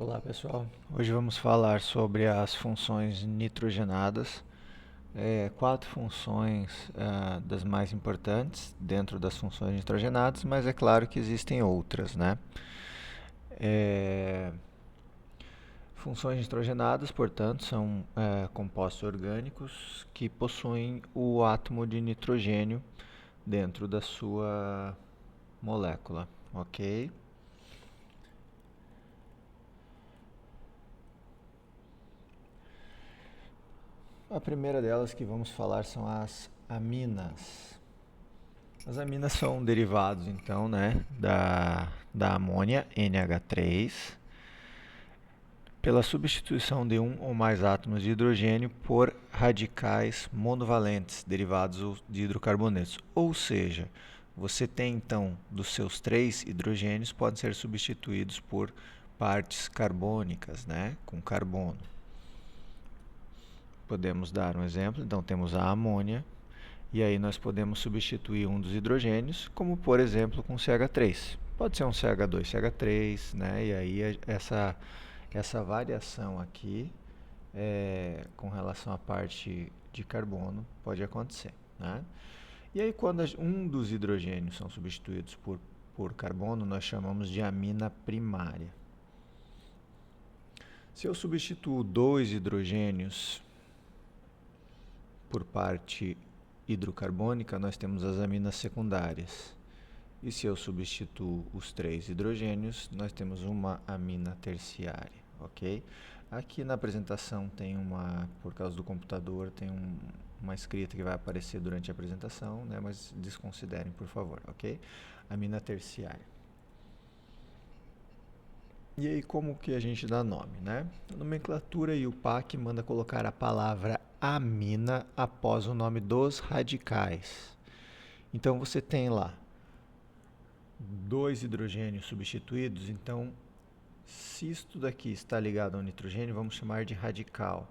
Olá pessoal, hoje vamos falar sobre as funções nitrogenadas. Quatro funções das mais importantes dentro das funções nitrogenadas, mas é claro que existem outras, né? É, Funções nitrogenadas, portanto, são compostos orgânicos que possuem o átomo de nitrogênio dentro da sua molécula, ok? A primeira delas que vamos falar são as aminas. As aminas são derivados, então, né, da amônia, NH3, pela substituição de um ou mais átomos de hidrogênio por radicais monovalentes, derivados de hidrocarbonetos. Ou seja, você tem, então, dos seus três hidrogênios, podem ser substituídos por partes carbônicas, né, com carbono. Podemos dar um exemplo, então temos a amônia, e aí nós podemos substituir um dos hidrogênios, como por exemplo com CH3. Pode ser um CH2, CH3, né? E aí essa variação aqui com relação à parte de carbono pode acontecer, né? E aí quando um dos hidrogênios são substituídos por carbono, nós chamamos de amina primária. Se eu substituo dois hidrogênios por parte hidrocarbônica, nós temos as aminas secundárias. E se eu substituo os três hidrogênios, nós temos uma amina terciária, ok? Aqui na apresentação tem por causa do computador, tem uma escrita que vai aparecer durante a apresentação, né? Mas desconsiderem, por favor, ok? Amina terciária. E aí, como que a gente dá nome, né? A nomenclatura e o PAC manda colocar a palavra amina após o nome dos radicais. Então, você tem lá dois hidrogênios substituídos, então, se isso daqui está ligado ao nitrogênio, vamos chamar de radical,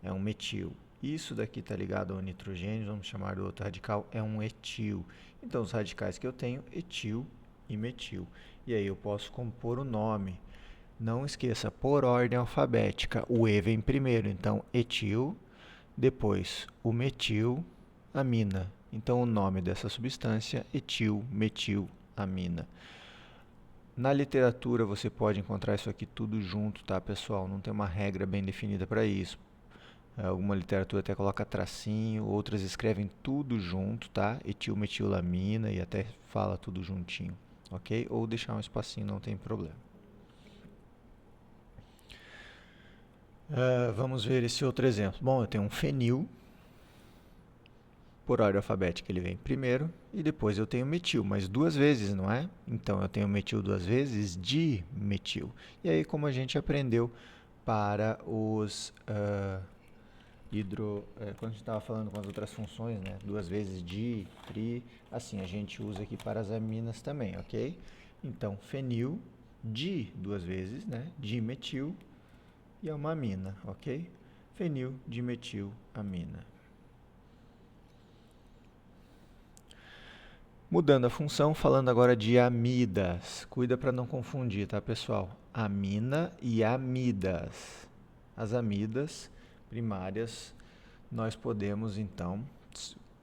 é um metil. Isso daqui está ligado ao nitrogênio, vamos chamar do outro radical, é um etil. Então, os radicais que eu tenho, etil e metil. E aí eu posso compor o nome. Não esqueça, por ordem alfabética, o E vem primeiro, então etil, depois o metil, amina. Então o nome dessa substância, etil-metilamina. Na literatura você pode encontrar isso aqui tudo junto, tá, pessoal? Não tem uma regra bem definida para isso. Alguma literatura até coloca tracinho, outras escrevem tudo junto, tá? Etil-metilamina e até fala tudo juntinho, ok? Ou deixar um espacinho, não tem problema. Vamos ver esse outro exemplo. Bom, eu tenho um fenil, por ordem alfabética ele vem primeiro, e depois eu tenho metil, mas duas vezes, não é? Então eu tenho metil duas vezes, dimetil. E aí, como a gente aprendeu para os quando a gente estava falando com as outras funções, né? Duas vezes di, tri, assim a gente usa aqui para as aminas também, ok? Então, fenil, di duas vezes, né? Dimetil, e é uma amina, ok? Fenil, dimetilamina. Mudando a função, falando agora de amidas. Cuida para não confundir, tá, pessoal? Amina e amidas. As amidas primárias nós podemos, então,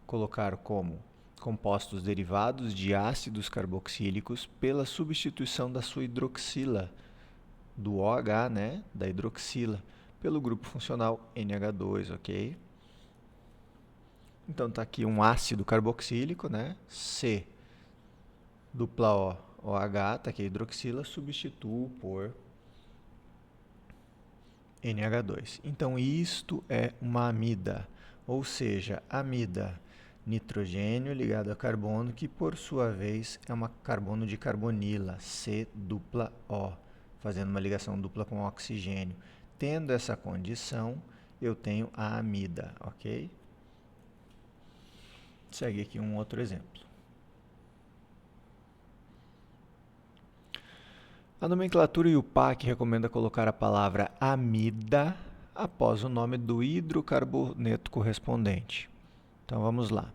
colocar como compostos derivados de ácidos carboxílicos pela substituição da sua hidroxila, do OH, né, da hidroxila, pelo grupo funcional NH2, ok? Então está aqui um ácido carboxílico, né, C dupla O, OH, está aqui a hidroxila, substituo por NH2. Então isto é uma amida, ou seja, amida, nitrogênio ligado a carbono, que por sua vez é uma carbono de carbonila, C dupla O, fazendo uma ligação dupla com oxigênio. Tendo essa condição, eu tenho a amida, ok? Segue aqui um outro exemplo. A nomenclatura e o PAC recomenda colocar a palavra amida após o nome do hidrocarboneto correspondente. Então vamos lá.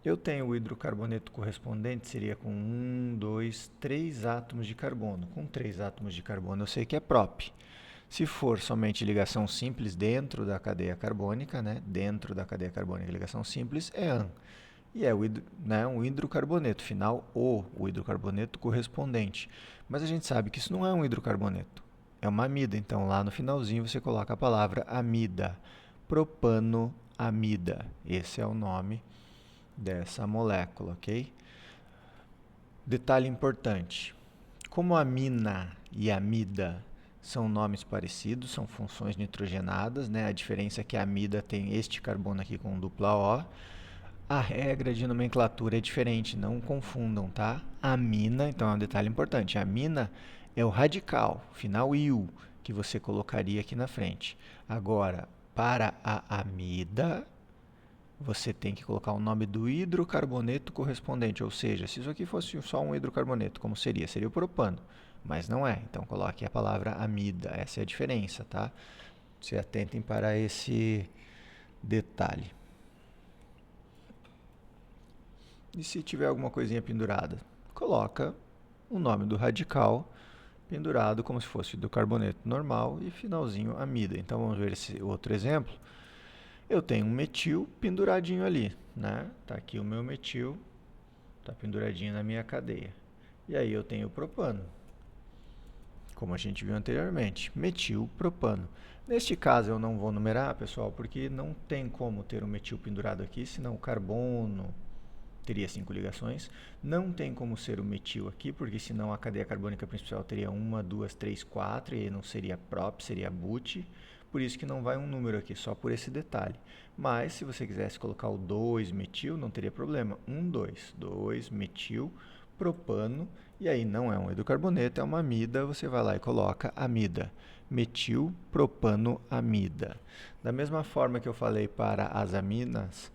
Eu tenho o hidrocarboneto correspondente, seria com 1, 2, 3 átomos de carbono. Com 3 átomos de carbono eu sei que é prop. Se for somente ligação simples dentro da cadeia carbônica, né? Dentro da cadeia carbônica ligação simples, é AN. E é um hidrocarboneto, final o hidrocarboneto correspondente. Mas a gente sabe que isso não é um hidrocarboneto, é uma amida. Então lá no finalzinho você coloca a palavra amida, propanoamida. Esse é o nome dessa molécula, ok? Detalhe importante: como amina e amida são nomes parecidos, são funções nitrogenadas, né? A diferença é que a amida tem este carbono aqui com dupla O. A regra de nomenclatura é diferente, não confundam, tá? Amina, então é um detalhe importante. Amina é o radical, final -il, que você colocaria aqui na frente. Agora, para a amida, você tem que colocar o nome do hidrocarboneto correspondente, ou seja, se isso aqui fosse só um hidrocarboneto, como seria? Seria o propano, mas não é. Então coloque a palavra amida, essa é a diferença, tá? Se atentem para esse detalhe. E se tiver alguma coisinha pendurada, coloca o nome do radical pendurado como se fosse do carboneto normal e finalzinho amida. Então vamos ver esse outro exemplo. Eu tenho um metil penduradinho ali, né? Tá aqui o meu metil, tá penduradinho na minha cadeia. E aí eu tenho o propano, como a gente viu anteriormente, metilpropano. Neste caso eu não vou numerar, pessoal, porque não tem como ter um metil pendurado aqui, senão o carbono teria 5 ligações. Não tem como ser o metil aqui, porque senão a cadeia carbônica principal teria 1, 2, 3, 4, e aí não seria prop, seria but. Por isso que não vai um número aqui, só por esse detalhe. Mas se você quisesse colocar o 2-metil, não teria problema. 1, 2, 2-metil, propano, e aí não é um hidrocarboneto, é uma amida, você vai lá e coloca amida. Metilpropanoamida. Da mesma forma que eu falei para as aminas,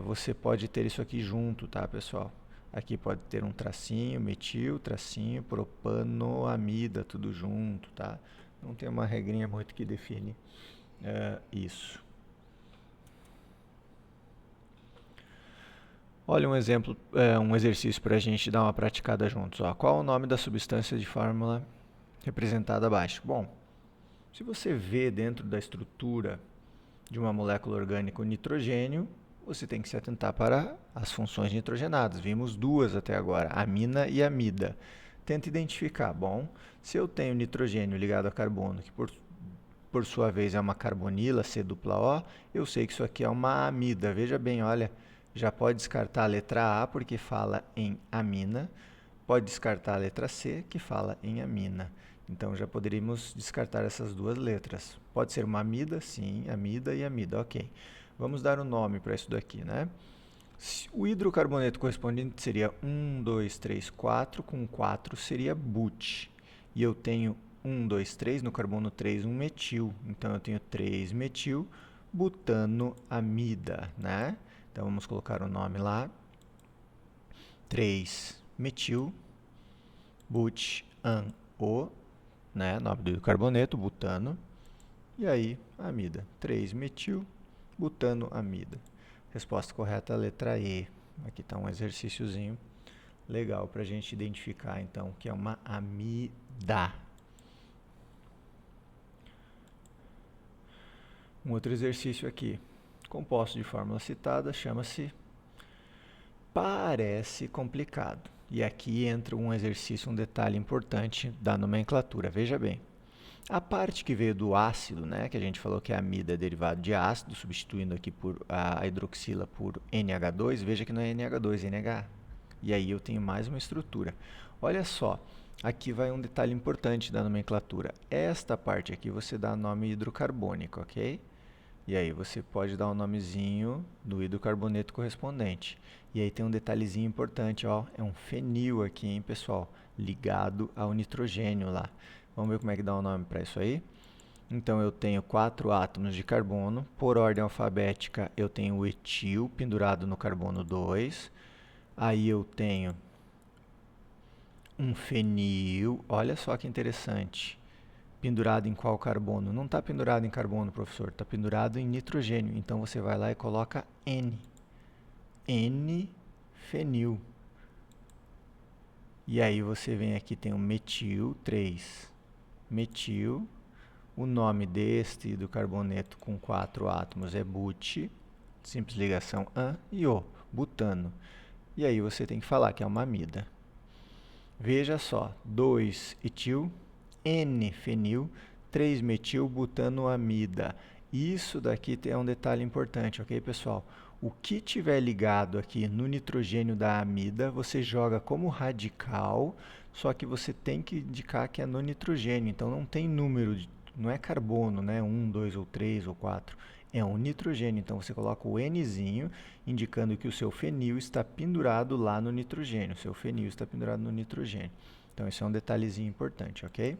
você pode ter isso aqui junto, tá, pessoal? Aqui pode ter um tracinho, metil, tracinho, propanoamida, tudo junto, tá? Não tem uma regrinha muito que define isso. Olha um exemplo, um exercício para a gente dar uma praticada juntos. Ó. Qual o nome da substância de fórmula representada abaixo? Bom, se você vê dentro da estrutura de uma molécula orgânica o nitrogênio, você tem que se atentar para as funções nitrogenadas. Vimos duas até agora, amina e amida. Tenta identificar. Bom, se eu tenho nitrogênio ligado a carbono, que por sua vez é uma carbonila, C-O, eu sei que isso aqui é uma amida. Veja bem, olha, já pode descartar a letra A, porque fala em amina. Pode descartar a letra C, que fala em amina. Então, já poderíamos descartar essas duas letras. Pode ser uma amida? Sim, amida e amida, ok. Vamos dar um nome para isso daqui, né? O hidrocarboneto correspondente seria 1, 2, 3, 4, com 4 seria but. E eu tenho 1, 2, 3, no carbono 3, um metil. Então, eu tenho 3-metil butanoamida, né? Então, vamos colocar o nome lá. 3-metil but-an-o, né? Nome do carboneto, butano. E aí, amida. 3-metil butanoamida. Resposta correta, a letra E. Aqui está um exercíciozinho legal para a gente identificar, então, que é uma amida. Um outro exercício aqui. Composto de fórmula citada chama-se parece complicado. E aqui entra um exercício, um detalhe importante da nomenclatura. Veja bem. A parte que veio do ácido, né, que a gente falou que a amida é derivado de ácido, substituindo aqui por a hidroxila por NH2, veja que não é NH2, é NH. E aí eu tenho mais uma estrutura. Olha só, aqui vai um detalhe importante da nomenclatura. Esta parte aqui você dá nome hidrocarbônico, ok? E aí você pode dar o nomezinho do hidrocarboneto correspondente. E aí tem um detalhezinho importante, ó, é um fenil aqui, hein, pessoal, ligado ao nitrogênio lá. Vamos ver como é que dá o nome para isso aí? Então, eu tenho 4 átomos de carbono. Por ordem alfabética, eu tenho o etil pendurado no carbono 2. Aí eu tenho um fenil. Olha só que interessante. Pendurado em qual carbono? Não está pendurado em carbono, professor. Está pendurado em nitrogênio. Então, você vai lá e coloca N. N-fenil. E aí você vem aqui, tem um metil, 3 metil. O nome deste do carboneto com 4 átomos é but, simples ligação an e o, butano. E aí você tem que falar que é uma amida. Veja só, 2-etil, N-fenil, 3-metil-butanoamida. Isso daqui é um detalhe importante, ok, pessoal? O que tiver ligado aqui no nitrogênio da amida, você joga como radical, só que você tem que indicar que é no nitrogênio. Então não tem número, não é carbono, né? 1, 2 ou 3 ou 4. É um nitrogênio. Então você coloca o Nzinho, indicando que o seu fenil está pendurado lá no nitrogênio. O seu fenil está pendurado no nitrogênio. Então isso é um detalhezinho importante, ok?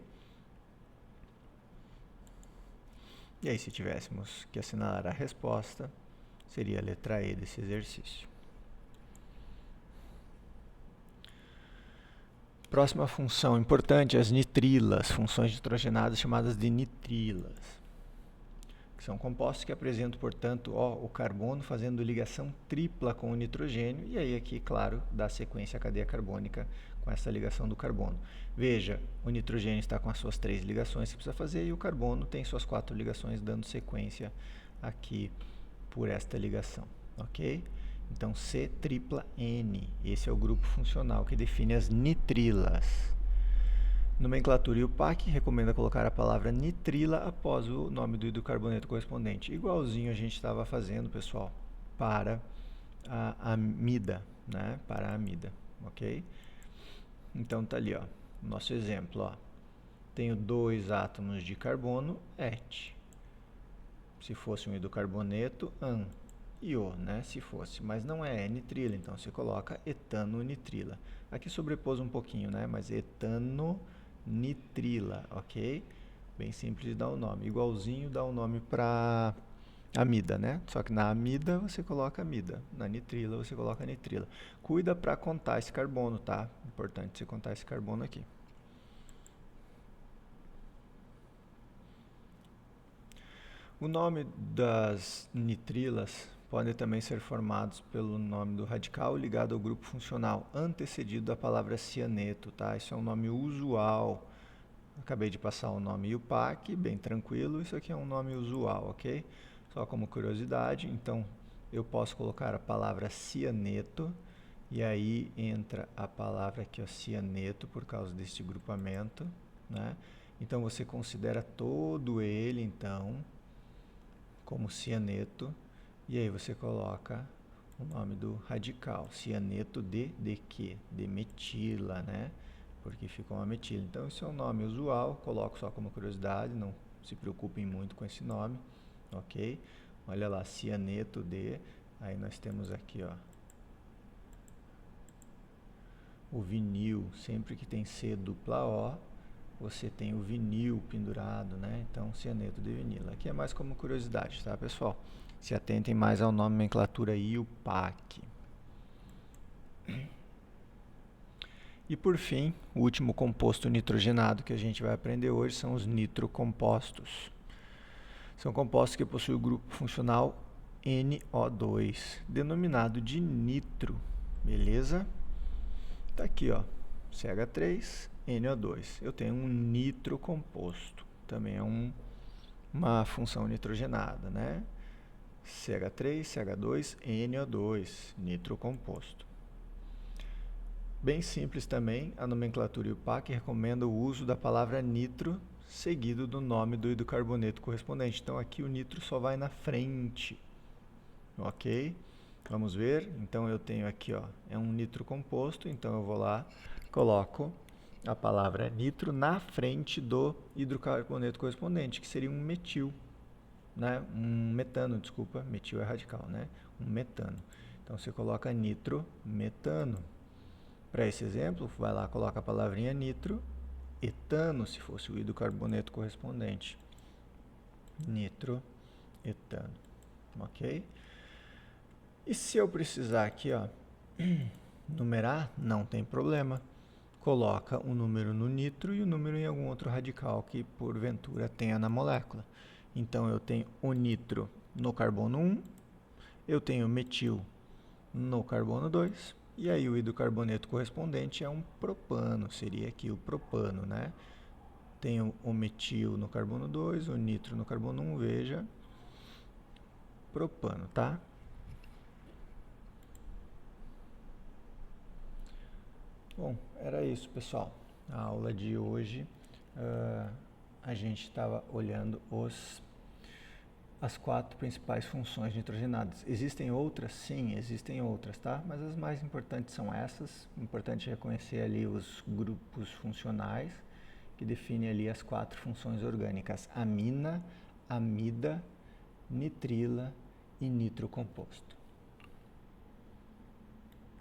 E aí, se tivéssemos que assinalar a resposta, seria a letra E desse exercício. Próxima função importante, as nitrilas, funções nitrogenadas chamadas de nitrilas, que são compostos que apresentam, portanto, o carbono fazendo ligação tripla com o nitrogênio, e aí aqui, claro, dá sequência à cadeia carbônica com essa ligação do carbono. Veja, o nitrogênio está com as suas 3 ligações que precisa fazer, e o carbono tem suas 4 ligações, dando sequência aqui por esta ligação, ok? Então, C tripla N, esse é o grupo funcional que define as nitrilas. Nomenclatura IUPAC recomenda colocar a palavra nitrila após o nome do hidrocarboneto correspondente, igualzinho a gente estava fazendo, pessoal, para a amida, né? Para a amida, ok? Então, tá ali, ó, nosso exemplo, ó. Tenho 2 átomos de carbono, et. Se fosse um hidrocarboneto, an. E o, né, se fosse, mas não é nitrila, então você coloca etano-nitrila. Aqui sobrepôs um pouquinho, né, mas etano-nitrila, ok? Bem simples de dar o nome, igualzinho dá o nome para amida, né? Só que na amida você coloca amida, na nitrila você coloca nitrila. Cuida para contar esse carbono, tá? Importante você contar esse carbono aqui. O nome das nitrilas podem também ser formados pelo nome do radical ligado ao grupo funcional, antecedido da palavra cianeto, tá? Isso é um nome usual. Acabei de passar o nome IUPAC, bem tranquilo, isso aqui é um nome usual, ok? Só como curiosidade, então eu posso colocar a palavra cianeto, e aí entra a palavra aqui, ó, cianeto, por causa deste grupamento, né? Então você considera todo ele, então, como cianeto, e aí você coloca o nome do radical, cianeto de quê? De metila, né? Porque fica uma metila. Então, isso é um nome usual, coloco só como curiosidade, não se preocupem muito com esse nome, ok? Olha lá, cianeto de, aí nós temos aqui, ó, o vinil, sempre que tem C dupla O, você tem o vinil pendurado, né? Então, cianeto de vinilo. Aqui é mais como curiosidade, tá, pessoal? Se atentem mais ao nome nomenclatura IUPAC. E por fim, o último composto nitrogenado que a gente vai aprender hoje são os nitrocompostos. São compostos que possuem o grupo funcional NO2, denominado de nitro, beleza? Tá aqui, ó, CH3, NO2. Eu tenho um nitrocomposto, também é uma função nitrogenada, né? CH3, CH2, NO2, nitrocomposto. Bem simples também, a nomenclatura IUPAC recomenda o uso da palavra nitro seguido do nome do hidrocarboneto correspondente. Então aqui o nitro só vai na frente, ok? Vamos ver, então eu tenho aqui, ó, é um nitrocomposto, então eu vou lá, coloco a palavra nitro na frente do hidrocarboneto correspondente, que seria um metil, né? Um metano, desculpa, metil é radical, né? Um metano. Então você coloca nitrometano. Para esse exemplo, vai lá, coloca a palavrinha nitro, etano, se fosse o hidrocarboneto correspondente. Nitroetano, ok? E se eu precisar aqui, ó, numerar, não tem problema. Coloca o número no nitro e o número em algum outro radical que porventura tenha na molécula. Então eu tenho o nitro no carbono 1, eu tenho o metil no carbono 2, e aí o hidrocarboneto correspondente é um propano, seria aqui o propano, né? Tem o metil no carbono 2, o nitro no carbono 1, veja, propano, tá? Bom, era isso, pessoal. A aula de hoje, a gente estava olhando as 4 principais funções nitrogenadas. Existem outras? Sim, existem outras, tá? Mas as mais importantes são essas. Importante reconhecer ali os grupos funcionais, que definem ali as 4 funções orgânicas: amina, amida, nitrila e nitrocomposto.